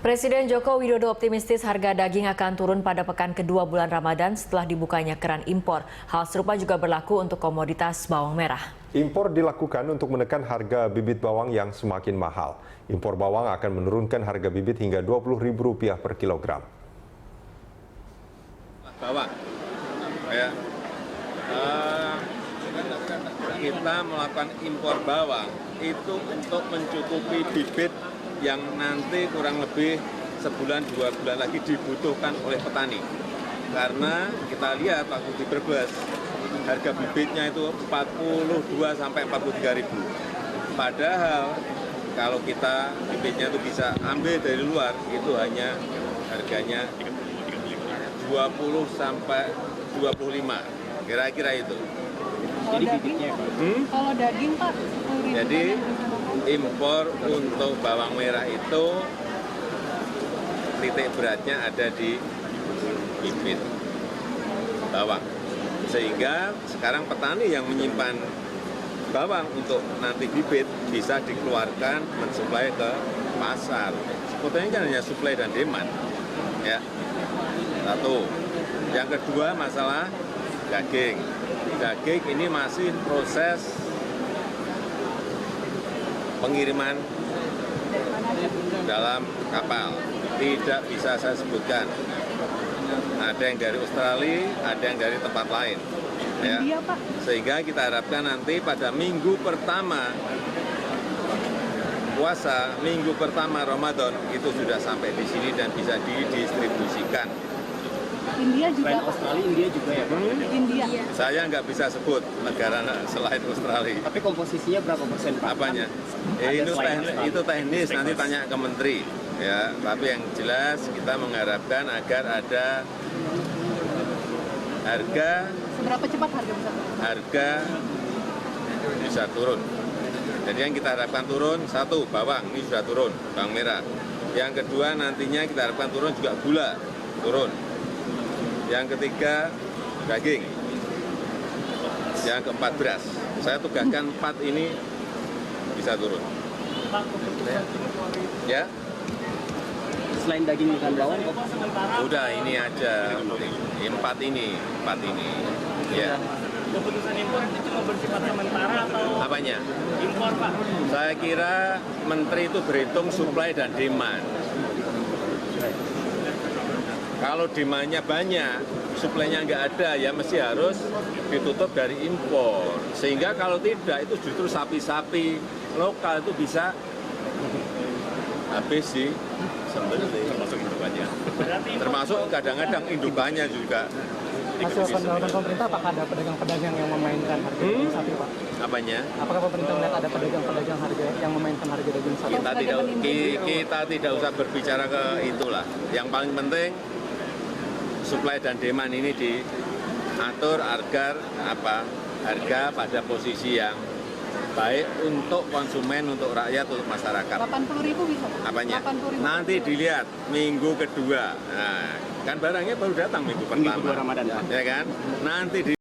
Presiden Joko Widodo optimistis harga daging akan turun pada pekan kedua bulan Ramadan setelah dibukanya keran impor. Hal serupa juga berlaku untuk komoditas bawang merah. Impor dilakukan untuk menekan harga bibit bawang yang semakin mahal. Impor bawang akan menurunkan harga bibit hingga Rp20.000 per kilogram. Bawang, kita melakukan impor bawang itu untuk mencukupi bibit yang nanti kurang lebih sebulan 2 bulan lagi dibutuhkan oleh petani. Karena kita lihat waktu di Brebes harga bibitnya itu 42 sampai 43 ribu. Padahal kalau kita bibitnya itu bisa ambil dari luar itu hanya harganya 20 sampai 25, kira-kira itu. Jadi bibitnya, kalau daging Pak, jadi impor untuk bawang merah itu titik beratnya ada di bibit bawang. Sehingga sekarang petani yang menyimpan bawang untuk nanti bibit bisa dikeluarkan mensuplai ke pasar. Sebetulnya kan hanya suplai dan demand. Ya. Satu. Yang kedua masalah daging. Daging ini masih proses pengiriman dalam kapal. Tidak bisa saya sebutkan. Ada yang dari Australia, ada yang dari tempat lain. Ya. Sehingga kita harapkan nanti pada minggu pertama puasa, minggu pertama Ramadan itu sudah sampai di sini dan bisa didistribusikan. India juga, selain Australia, India juga ya Pak? India. Saya nggak bisa sebut negara selain Australia. Tapi komposisinya berapa persen Pak? Apanya? Itu teknis, nanti tanya ke Menteri. Ya, tapi yang jelas kita mengharapkan agar ada harga. Seberapa cepat harga bisa turun? Harga bisa turun. Jadi yang kita harapkan turun, satu, bawang, ini sudah turun, bawang merah. Yang kedua nantinya kita harapkan turun juga gula, turun. Yang ketiga, daging. Yang keempat, beras. Saya tugaskan 4 ini bisa turun. Ya? Selain daging dan bawang, Udah, ini aja. 4 ini. Ya. Keputusan impor itu cuma bersifat sementara atau Apanya? impor Pak? Saya kira Menteri itu berhitung supply dan demand. Kalau demandnya banyak, suplainya nggak ada, ya mesti harus ditutup dari impor. Sehingga kalau tidak, itu justru sapi-sapi lokal itu bisa habis di sembelih. Termasuk indukannya. Termasuk kadang-kadang indukannya juga. Hasil pendalaman pemerintah, apakah ada pedagang-pedagang yang memainkan harga daging sapi, Pak? Apanya? Apakah pemerintah melihat ada pedagang-pedagang harga yang memainkan harga daging sapi? Kita tidak usah berbicara ke itulah. Yang paling penting supply dan demand ini diatur agar harga pada posisi yang baik untuk konsumen, untuk rakyat, untuk masyarakat. 80.000 bisa Pak? Apanya? 80.000. Nanti dilihat minggu kedua. Nah, kan barangnya baru datang minggu pertama. Minggu kedua Ramadan, Pak. Ya kan? Nanti